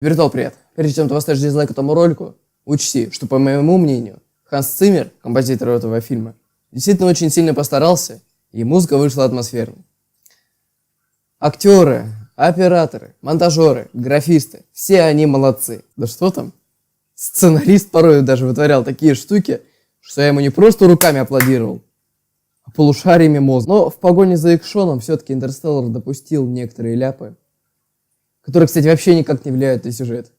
Виртуал, привет! Прежде чем ты поставишь дизлайк этому ролику, учти, что, по моему мнению, Ханс Циммер, композитор этого фильма, действительно очень сильно постарался, и музыка вышла атмосферной. Актеры, операторы, монтажеры, графисты, все они молодцы. Да что там? Сценарист порой даже вытворял такие штуки, что я ему не просто руками аплодировал, а полушариями мозга. Но в погоне за экшоном все-таки Интерстеллар допустил некоторые ляпы, которые, кстати, вообще никак не влияют на сюжет.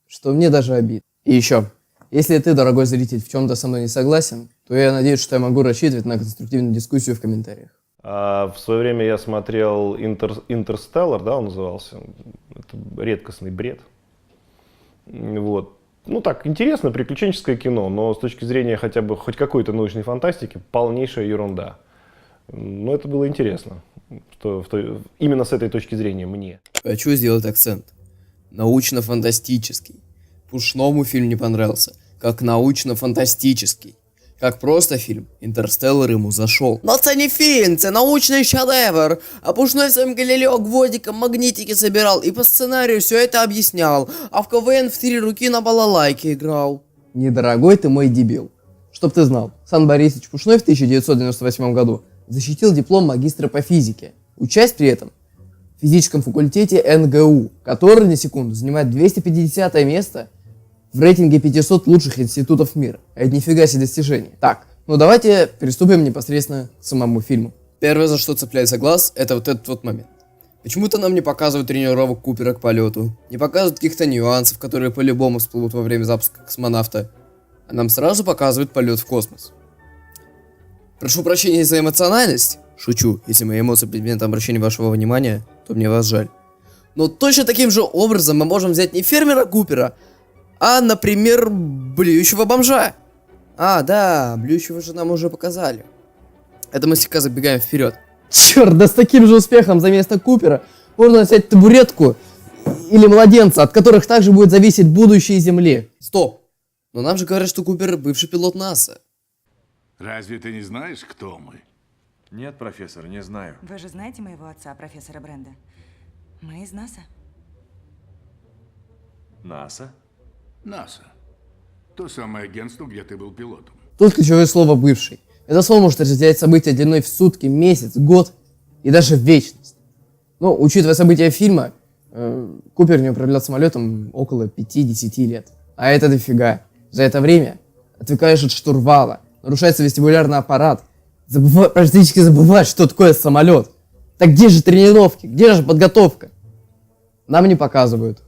Что мне даже обидно. И еще, если ты, дорогой зритель, в чем-то со мной не согласен, то я надеюсь, что я могу рассчитывать на конструктивную дискуссию в комментариях. В свое время я смотрел «Интерстеллар», да, он назывался. Это редкостный бред. Вот. Ну так, интересно, приключенческое кино, но с точки зрения хотя бы хоть какой-то научной фантастики, полнейшая ерунда. Но это было интересно, именно с этой точки зрения мне. Хочу сделать акцент. Научно-фантастический. Пушному фильм не понравился, как научно-фантастический. Как просто фильм, Интерстеллар ему зашел. Но це не фильм, це научный шедевр. А Пушной в своем Галилео гвоздиком магнитики собирал и по сценарию все это объяснял. А в КВН в 3 руки на балалайке играл. Недорогой ты мой дебил. Чтоб ты знал, Сан Борисович Пушной в 1998 году защитил диплом магистра по физике, учась при этом в физическом факультете НГУ, который, на секунду, занимает 250 место в рейтинге 500 лучших институтов мира. Это нифига себе достижение. Так, ну давайте приступим непосредственно к самому фильму. Первое, за что цепляется глаз, это вот этот вот момент. Почему-то нам не показывают тренировок Купера к полету, не показывают каких-то нюансов, которые по-любому всплывут во время запуска космонавта, а нам сразу показывают полет в космос. Прошу прощения за эмоциональность. Шучу, если мои эмоции предметом обращения вашего внимания, то мне вас жаль. Но точно таким же образом мы можем взять не фермера Купера, а, например, блюющего бомжа. А, да, блюющего же нам уже показали. Это мы слегка забегаем вперед. Черт, да с таким же успехом за место Купера можно взять табуретку или младенца, от которых также будет зависеть будущее Земли. Стоп, но нам же говорят, что Купер бывший пилот НАСА. Разве ты не знаешь, кто мы? Нет, профессор, не знаю. Вы же знаете моего отца, профессора Бренда? Мы из НАСА. НАСА? НАСА. То самое агентство, где ты был пилотом. Тут ключевое слово «бывший». Это слово может разделять события длиной в сутки, месяц, год и даже в вечность. Но, учитывая события фильма, Купер не управлял самолетом около 5-10 лет. А это дофига. За это время отвлекаешь от штурвала, нарушается вестибулярный аппарат, практически забываешь, что такое самолет. Так где же тренировки? Где же подготовка? Нам не показывают.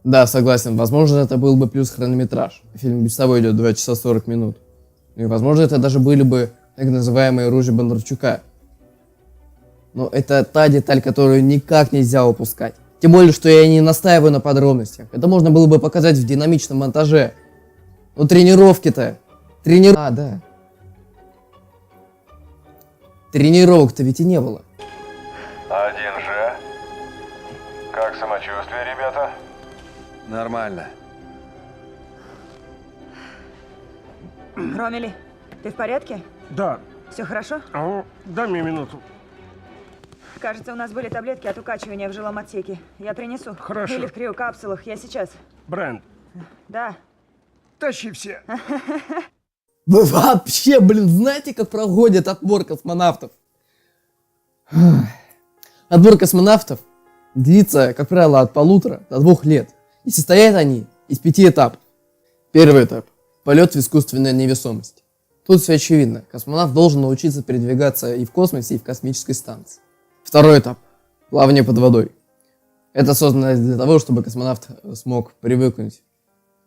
Да, согласен, возможно, это был бы плюс хронометраж. Фильм без того идет 2 часа 40 минут. И, возможно, это даже были бы так называемые ружья Бондарчука. Но это та деталь, которую никак нельзя упускать. Тем более, что я не настаиваю на подробностях. Это можно было бы показать в динамичном монтаже. Но тренировки-то... А, да. Тренировок-то ведь и не было. 1Ж. Как самочувствие, ребята? Нормально. Ромели, ты в порядке? Да. Все хорошо? Дай мне минуту. Кажется, у нас были таблетки от укачивания в жилом отсеке. Я принесу. Хорошо. Или в криокапсулах. Я сейчас. Брэнд, Да. тащи все. Вы вообще, знаете, как проходит отбор космонавтов? Отбор космонавтов длится, как правило, от 1,5 до 2 лет. И состоят они из 5 этапов. Первый этап – полет в искусственную невесомость. Тут все очевидно. Космонавт должен научиться передвигаться и в космосе, и в космической станции. Второй этап – плавание под водой. Это создано для того, чтобы космонавт смог привыкнуть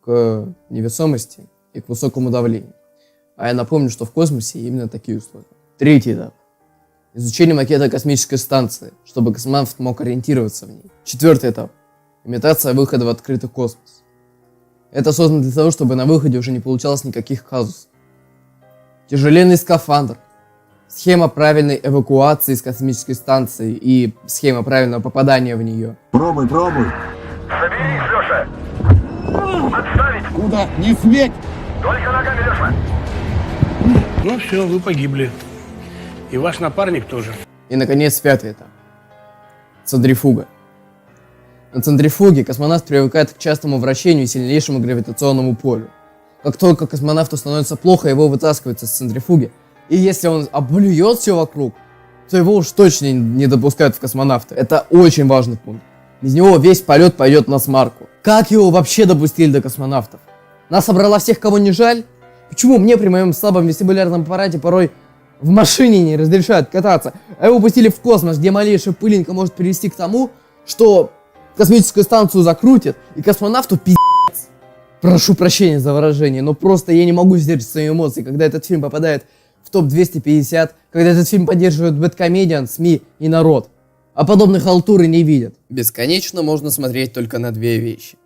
к невесомости и к высокому давлению. А я напомню, что в космосе именно такие условия. Третий этап – изучение макета космической станции, чтобы космонавт мог ориентироваться в ней. Четвертый этап – имитация выхода в открытый космос. Это создано для того, чтобы на выходе уже не получалось никаких казусов. Тяжеленный скафандр, схема правильной эвакуации из космической станции и схема правильного попадания в нее. Пробуй. Заберись, Леша! Отставить! Куда? Не сметь! Только ногами, Леша! Ну все, вы погибли. И ваш напарник тоже. И, наконец, 5-й этап. Центрифуга. На центрифуге космонавт привыкает к частому вращению и сильнейшему гравитационному полю. Как только космонавту становится плохо, его вытаскивают из центрифуги. И если он облюет все вокруг, то его уж точно не допускают в космонавты. Это очень важный пункт. Без него весь полет пойдет на смарку. Как его вообще допустили до космонавтов? Нас собрала всех, кого не жаль? Почему мне при моем слабом вестибулярном аппарате порой в машине не разрешают кататься, а его пустили в космос, где малейшая пылинка может привести к тому, что космическую станцию закрутят, и космонавту пиздец. Прошу прощения за выражение, но просто я не могу сдержать свои эмоции, когда этот фильм попадает в топ-250, когда этот фильм поддерживают бэдкомедиан, СМИ и народ. А подобной халтуры не видят. Бесконечно можно смотреть только на две вещи.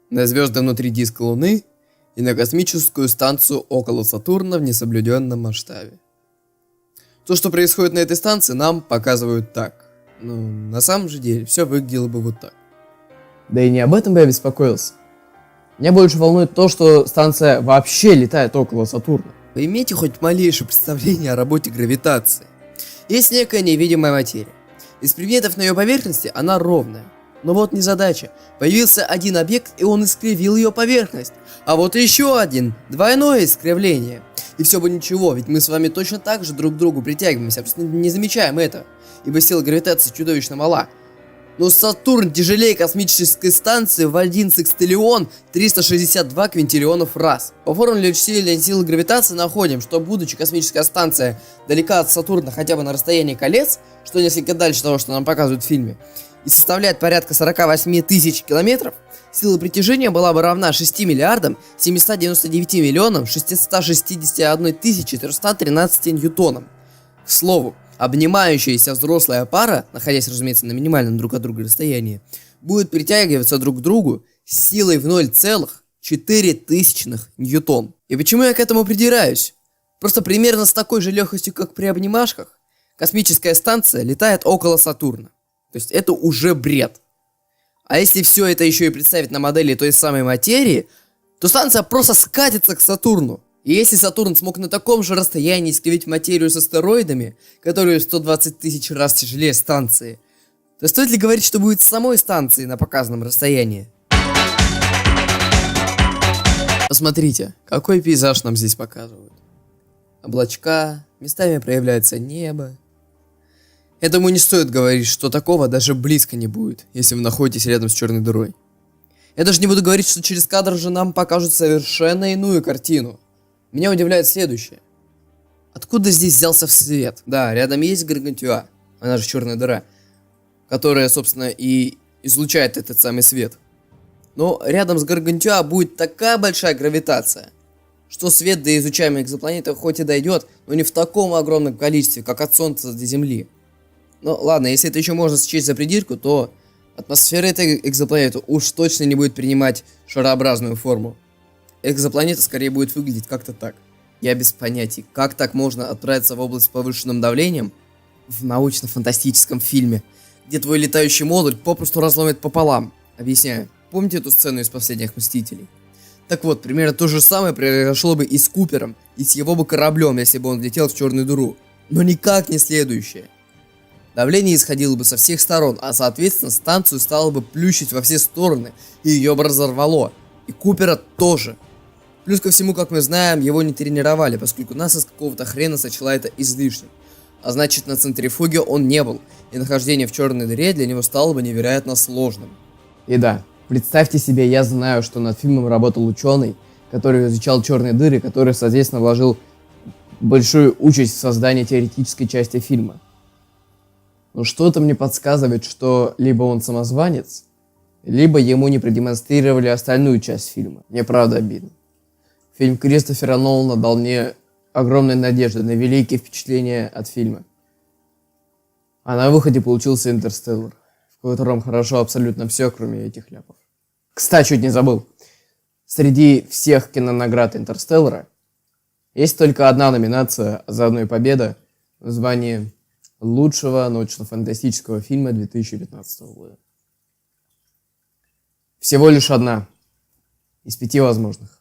На звезды внутри диска Луны и на космическую станцию около Сатурна в несоблюденном масштабе. То, что происходит на этой станции, нам показывают так. Но на самом же деле все выглядело бы вот так. Да и не об этом бы я беспокоился. Меня больше волнует то, что станция вообще летает около Сатурна. Вы имеете хоть малейшее представление о работе гравитации? Есть некая невидимая материя. Из предметов на ее поверхности она ровная. Но вот незадача. Появился один объект, и он искривил ее поверхность. А вот еще один. Двойное искривление. И все бы ничего, ведь мы с вами точно так же друг к другу притягиваемся, абсолютно не замечаем этого. Ибо сила гравитации чудовищно мала. Но Сатурн тяжелее космической станции в 1 секстиллион 362 квинтиллионов раз. По формуле вычисления силы гравитации находим, что будучи космическая станция далека от Сатурна хотя бы на расстоянии колец, что несколько дальше того, что нам показывают в фильме, и составляет порядка 48 тысяч километров, сила притяжения была бы равна 6 миллиардам 799 миллионам 661 тысячи 413 ньютонам. К слову, обнимающаяся взрослая пара, находясь, разумеется, на минимальном друг от друга расстоянии, будет притягиваться друг к другу с силой в 0,004 ньютон. И почему я к этому придираюсь? Просто примерно с такой же легкостью, как при обнимашках, космическая станция летает около Сатурна. То есть это уже бред. А если все это еще и представить на модели той самой материи, то станция просто скатится к Сатурну. И если Сатурн смог на таком же расстоянии искривить материю с астероидами, которые 120 тысяч раз тяжелее станции, то стоит ли говорить, что будет с самой станцией на показанном расстоянии? Посмотрите, какой пейзаж нам здесь показывают. Облачка, местами проявляется небо. Я думаю, не стоит говорить, что такого даже близко не будет, если вы находитесь рядом с черной дырой. Я даже не буду говорить, что через кадр же нам покажут совершенно иную картину. Меня удивляет следующее. Откуда здесь взялся свет? Да, рядом есть Гаргантюа, она же черная дыра, которая, собственно, и излучает этот самый свет. Но рядом с Гаргантюа будет такая большая гравитация, что свет до изучаемой экзопланеты хоть и дойдет, но не в таком огромном количестве, как от Солнца до Земли. Ну ладно, если это еще можно счесть за придирку, то атмосфера этой экзопланеты уж точно не будет принимать шарообразную форму. Экзопланета скорее будет выглядеть как-то так. Я без понятий, как так можно отправиться в область с повышенным давлением в научно-фантастическом фильме, где твой летающий модуль попросту разломит пополам. Объясняю. Помните эту сцену из «Последних Мстителей»? Так вот, примерно то же самое произошло бы и с Купером, и с его бы кораблем, если бы он влетел в черную дыру. Но никак не следующее. Давление исходило бы со всех сторон, а соответственно станцию стало бы плющить во все стороны, и ее бы разорвало. И Купера тоже. Плюс ко всему, как мы знаем, его не тренировали, поскольку НАСА с какого-то хрена сочла это излишним. А значит, на центрифуге он не был, и нахождение в черной дыре для него стало бы невероятно сложным. И да, представьте себе, я знаю, что над фильмом работал ученый, который изучал черные дыры, который, соответственно, вложил большую участь в создание теоретической части фильма. Но что-то мне подсказывает, что либо он самозванец, либо ему не продемонстрировали остальную часть фильма. Мне правда обидно. Фильм Кристофера Нолана дал мне огромные надежды на великие впечатления от фильма. А на выходе получился «Интерстеллар», в котором хорошо абсолютно все, кроме этих ляпов. Кстати, чуть не забыл. Среди всех кинонаград «Интерстеллара» есть только одна номинация, а заодно и победа в звании лучшего научно-фантастического фильма 2015 года. Всего лишь одна из 5 возможных.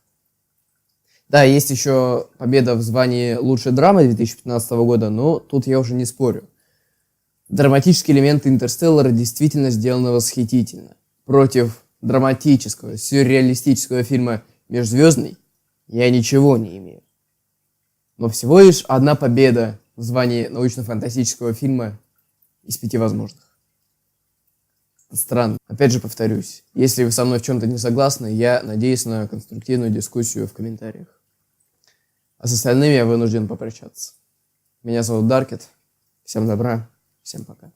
Да, есть еще победа в звании лучшей драмы 2015 года, но тут я уже не спорю. Драматические элементы «Интерстеллара» действительно сделаны восхитительно. Против драматического, сюрреалистического фильма «Межзвездный» я ничего не имею. Но всего лишь одна победа в звании научно-фантастического фильма из 5 возможных. Странно. Опять же повторюсь, если вы со мной в чем-то не согласны, я надеюсь на конструктивную дискуссию в комментариях. А с остальными я вынужден попрощаться. Меня зовут Даркет. Всем добра, всем пока.